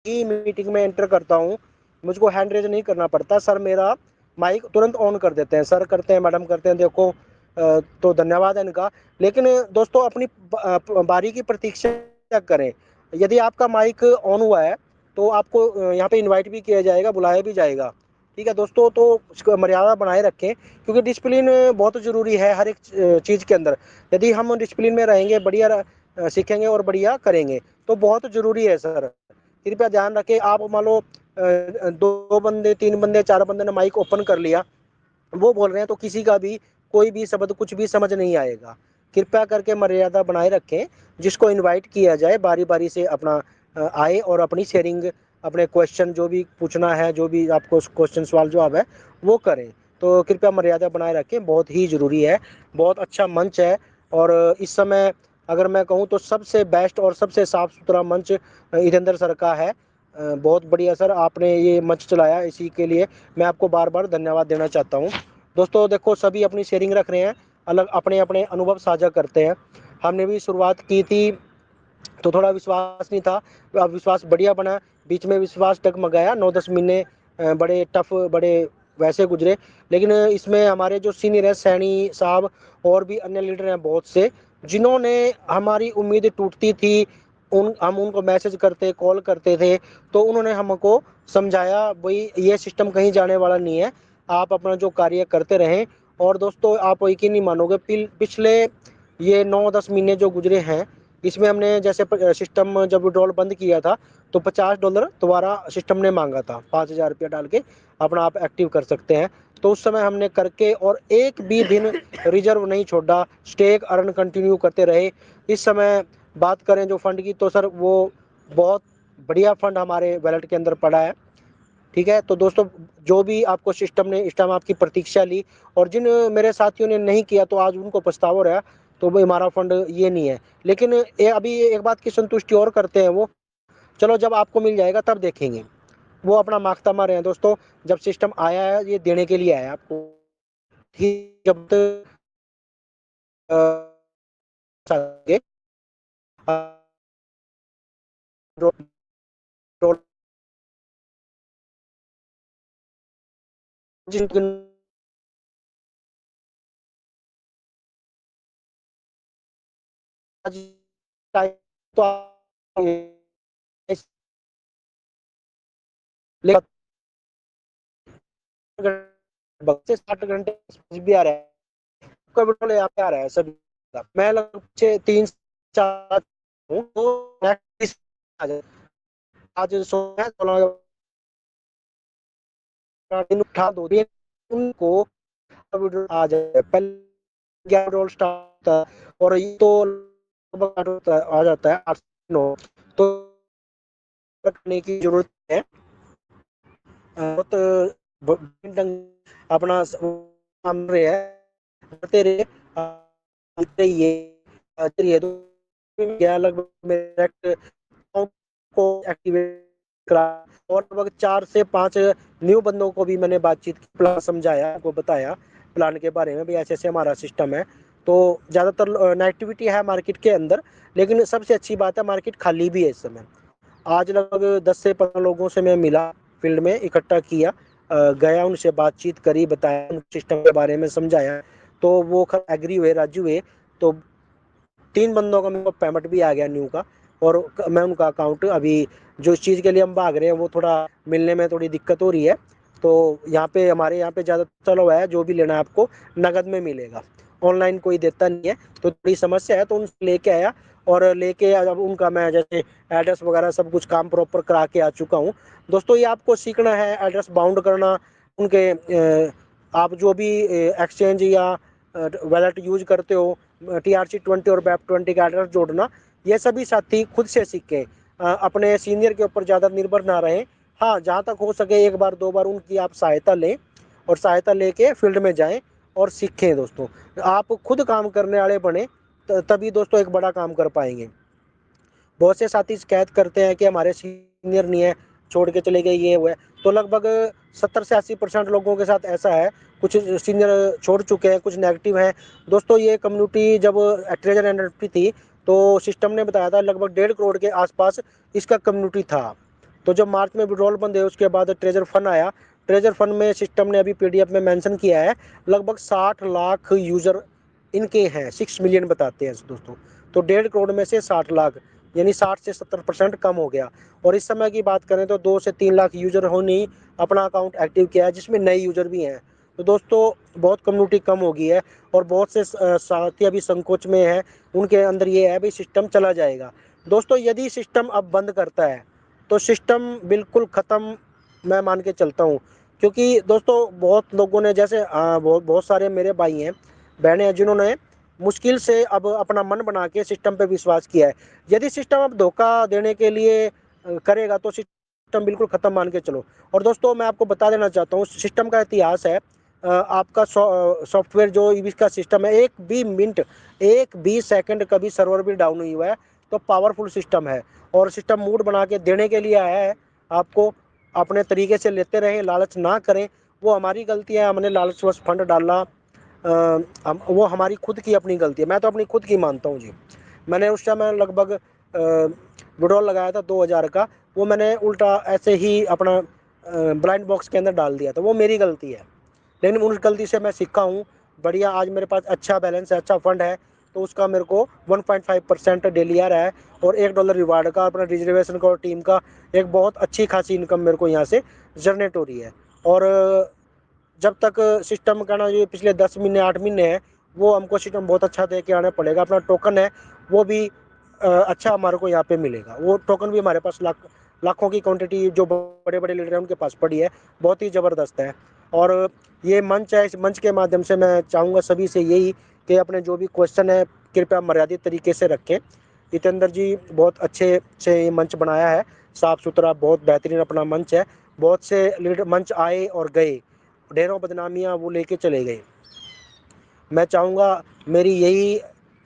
ही meeting में enter करता हूँ, मुझको हैंड रेज नहीं करना पड़ता, सर मेरा माइक तुरंत ऑन कर देते हैं, सर करते हैं, मैडम करते हैं, देखो तो धन्यवाद है इनका। लेकिन दोस्तों अपनी बारी की प्रतीक्षा करें। यदि आपका माइक ऑन हुआ है तो आपको यहाँ पे इनवाइट भी किया जाएगा, बुलाया भी जाएगा। ठीक है दोस्तों, तो मर्यादा बनाए रखें, क्योंकि डिसिप्लिन बहुत ज़रूरी है हर एक चीज़ के अंदर। यदि हम डिसिप्लिन में रहेंगे, बढ़िया सीखेंगे और बढ़िया करेंगे, तो बहुत ज़रूरी है सर। कृपया ध्यान रखें। आप मान लो 2 बंदे, 3 बंदे, 4 बंदे ने माइक ओपन कर लिया, वो बोल रहे हैं, तो किसी का भी कोई भी शब्द कुछ भी समझ नहीं आएगा। कृपया करके मर्यादा बनाए रखें। जिसको इनवाइट किया जाए बारी बारी से अपना आए और अपनी शेयरिंग, अपने क्वेश्चन जो भी पूछना है, जो भी आपको क्वेश्चन सवाल जवाब है वो करें। तो कृपया मर्यादा बनाए रखें, बहुत ही ज़रूरी है। बहुत अच्छा मंच है, और इस समय अगर मैं कहूँ तो सबसे बेस्ट और सबसे साफ़ सुथरा मंच ईरेंद्र सर का है। बहुत बढ़िया सर, आपने ये मंच चलाया, इसी के लिए मैं आपको बार बार धन्यवाद देना चाहता हूँ। दोस्तों देखो, सभी अपनी शेयरिंग रख रहे हैं, अलग अपने अपने अनुभव साझा करते हैं। हमने भी शुरुआत की थी तो थोड़ा विश्वास नहीं था, अब विश्वास बढ़िया बना। बीच में विश्वास डगमगाया, 9-10 महीने बड़े टफ, बड़े वैसे गुजरे। लेकिन इसमें हमारे जो सीनियर है, सैनी साहब और भी अन्य लीडर हैं बहुत से, जिन्होंने हमारी उम्मीद टूटती थी, हम उनको मैसेज करते, कॉल करते थे, तो उन्होंने हमको समझाया, भाई ये सिस्टम कहीं जाने वाला नहीं है, आप अपना जो कार्य करते रहें। और दोस्तों आप यकीन नहीं मानोगे, पिछले ये 9-10 महीने जो गुजरे हैं, इसमें हमने जैसे सिस्टम जब विड्रॉल बंद किया था तो $50 दोबारा सिस्टम ने मांगा था, 5,000 रुपया डाल के अपना आप एक्टिव कर सकते हैं। तो उस समय हमने करके और एक भी दिन रिजर्व नहीं छोड़ा, स्टेक अर्न कंटिन्यू करते रहे। इस समय बात करें जो फंड की, तो सर वो बहुत बढ़िया फंड हमारे वैलेट के अंदर पड़ा है। ठीक है, तो दोस्तों जो भी आपको सिस्टम ने इस टाइम आपकी प्रतीक्षा ली, और जिन मेरे साथियों ने नहीं किया तो आज उनको पछतावा रहा, तो भाई हमारा फंड ये नहीं है। लेकिन अभी एक बात की संतुष्टि और करते हैं वो, चलो जब आपको मिल जाएगा तब देखेंगे। वो अपना मांगता मारे हैं दोस्तों, जब सिस्टम आया है ये देने के लिए आया है आपको। ठीक, जब तक जिन तो से 60 घंटे भी आ रहा है, पेट्रोल यहाँ पे आ रहा है सभी का। मैं लगभग 3-4 हूँ, तो आज सोना 16 दिन उठा 2 दिन उनको आ जाए, पहले 11 स्टार्ट था, और ये तो आ जाता है 8-9। तो रखने की जरूरत है, बहुत अपना काम रहे है, करते रहे, ये ये तो गया लगभग मेरा को एक्टिवेट करा, और लगभग 4 से 5 न्यू बंदों को भी मैंने बातचीत की, प्लान समझाया, उनको बताया प्लान के बारे में, भी ऐसे ऐसे हमारा सिस्टम है। तो ज़्यादातर नेगेटिविटी है मार्केट के अंदर, लेकिन सबसे अच्छी बात है मार्केट खाली भी है इस समय। आज लगभग 10 से 15 लोगों से मैं मिला, फील्ड में इकट्ठा किया, गया, उनसे बातचीत करी, बताया, उन सिस्टम के बारे में समझाया, तो वो एग्री हुए, राजी हुए। तो 3 बंदों का मेरे को पेमेंट भी आ गया न्यू का, और मैं उनका अकाउंट अभी जो इस चीज़ के लिए हम भाग रहे हैं वो थोड़ा मिलने में थोड़ी दिक्कत हो रही है। तो यहाँ पे हमारे यहाँ पे ज़्यादा चला हुआ है, जो भी लेना है आपको नगद में मिलेगा, ऑनलाइन कोई देता नहीं है, तो थोड़ी समस्या है, तो उनसे लेके आया, और लेके अब उनका मैं जैसे एड्रेस वगैरह सब कुछ काम प्रॉपर करा के आ चुका हूँ। दोस्तों ये आपको सीखना है, एड्रेस बाउंड करना, उनके आप जो भी एक्सचेंज या वैलेट यूज करते हो, TRC20 और BEP20 का एड्रेस जोड़ना, ये सभी साथी खुद से सीखें, अपने सीनियर के ऊपर ज़्यादा निर्भर ना रहें। हाँ, जहाँ तक हो सके 1 बार 2 बार उनकी आप सहायता लें, और सहायता लेके फील्ड में जाएं और सीखें। दोस्तों आप खुद काम करने वाले बने, तभी दोस्तों एक बड़ा काम कर पाएंगे। बहुत से साथी शिकायत करते हैं कि हमारे सीनियर नहीं है, छोड़ के चले गए, ये हुआ है। तो लगभग 70 से 80% लोगों के साथ ऐसा है, कुछ सीनियर छोड़ चुके हैं, कुछ नेगेटिव हैं। दोस्तों ये कम्युनिटी जब ट्रेजर एनएफटी थी, तो सिस्टम ने बताया था लगभग 1.5 करोड़ के आसपास इसका कम्युनिटी था। तो जब मार्च में विड्रॉल बंद है उसके बाद ट्रेजर फंड आया। ट्रेजर फंड में सिस्टम ने अभी पीडीएफ में मेंशन किया है लगभग 60 लाख यूज़र इनके हैं, 6 मिलियन बताते हैं दोस्तों। तो 1.5 करोड़ में से 60 लाख यानी 60 से 70% कम हो गया। और इस समय की बात करें तो 2 से 3 लाख यूज़र होने अपना अकाउंट एक्टिव किया है, जिसमें नए यूज़र भी हैं। तो दोस्तों बहुत कम्युनिटी कम हो गई है और बहुत से साथी अभी संकोच में है, उनके अंदर ये है भाई सिस्टम चला जाएगा। दोस्तों यदि सिस्टम अब बंद करता है तो सिस्टम बिल्कुल ख़त्म मैं मान के चलता हूँ। क्योंकि दोस्तों बहुत लोगों ने जैसे बहुत सारे मेरे भाई हैं बहनें हैं जिन्होंने मुश्किल से अब अपना मन बना के सिस्टम पे विश्वास किया है। यदि सिस्टम अब धोखा देने के लिए करेगा तो सिस्टम बिल्कुल ख़त्म मान के चलो। और दोस्तों मैं आपको बता देना चाहता हूँ सिस्टम का इतिहास है, आपका सॉफ्टवेयर जो इसका सिस्टम है, एक भी सेकंड कभी सर्वर भी डाउन नहीं हुआ है। तो पावरफुल सिस्टम है और सिस्टम मूड बना के देने के लिए आया है आपको। अपने तरीके से लेते रहें, लालच ना करें, वो हमारी गलती है, हमने लालचवश फंड डाला, वो हमारी खुद की अपनी गलती है। मैं तो अपनी खुद की मानता हूँ जी। मैंने उस समय लगभग विड्रॉल लगाया था 2000 का, वो मैंने उल्टा ऐसे ही अपना ब्लाइंड बॉक्स के अंदर डाल दिया था, वो मेरी गलती है। लेकिन उस गलती से मैं सीखा हूँ, बढ़िया आज मेरे पास अच्छा बैलेंस है, अच्छा फंड है। तो उसका मेरे को 1.5% डेली आ रहा है और $1 रिवार्ड का, अपना रिजर्वेशन का और टीम का एक बहुत अच्छी खासी इनकम मेरे को यहाँ से जनरेट हो रही है। और जब तक सिस्टम का ना ये पिछले 10 महीने 8 महीने हैं, वो हमको सिस्टम बहुत अच्छा दे के आना पड़ेगा। अपना टोकन है वो भी अच्छा हमारे को यहाँ पे मिलेगा। वो टोकन भी हमारे पास लाखों की क्वांटिटी जो बड़े बड़े लीडर हैं उनके पास पड़ी है, बहुत ही ज़बरदस्त है। और ये मंच है, इस मंच के माध्यम से मैं चाहूँगा सभी से यही कि अपने जो भी क्वेश्चन है कृपया मर्यादित तरीके से रखें। जितेंद्र जी बहुत अच्छे से ये मंच बनाया है, साफ़ सुथरा बहुत बेहतरीन अपना मंच है। बहुत से लीडर मंच आए और गए, ढेरों बदनामियाँ वो लेके चले गए। मैं चाहूँगा, मेरी यही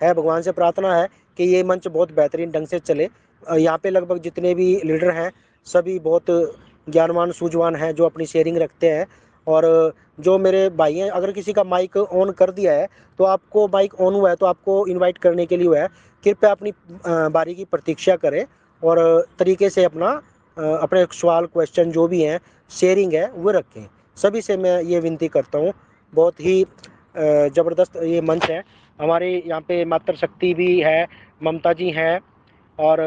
है, भगवान से प्रार्थना है कि ये मंच बहुत बेहतरीन ढंग से चले। यहाँ पे लगभग जितने भी लीडर हैं सभी बहुत ज्ञानवान सूझवान हैं जो अपनी शेयरिंग रखते हैं। और जो मेरे भाई हैं, अगर किसी का माइक ऑन कर दिया है तो आपको, माइक ऑन हुआ है तो आपको इनवाइट करने के लिए हुआ है, कृपया अपनी बारी की प्रतीक्षा करें और तरीके से अपना अपने सवाल क्वेश्चन जो भी हैं शेयरिंग है वो रखें। सभी से मैं ये विनती करता हूँ। बहुत ही ज़बरदस्त ये मंच है। हमारे यहाँ पे मातृ शक्ति भी है, ममता जी हैं और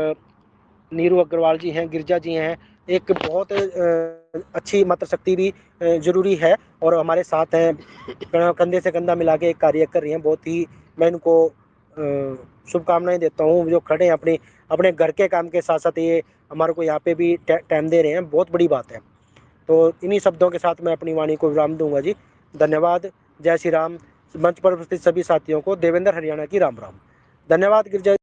नीरू अग्रवाल जी हैं, गिरजा जी हैं। एक बहुत अच्छी मातृ शक्ति भी ज़रूरी है और हमारे साथ हैं, कंधे से कंधा मिला के एक कार्य कर रही हैं। बहुत ही मैं इनको शुभकामनाएं देता हूँ, जो खड़े हैं अपने अपने घर के काम के साथ साथ ये हमारे को यहाँ पे भी टाइम दे रहे हैं, बहुत बड़ी बात है। तो इन्हीं शब्दों के साथ मैं अपनी वाणी को विराम दूंगा जी। धन्यवाद। जय श्री राम। मंच पर उपस्थित सभी साथियों को देवेंद्र हरियाणा की राम राम। धन्यवाद गिरजा।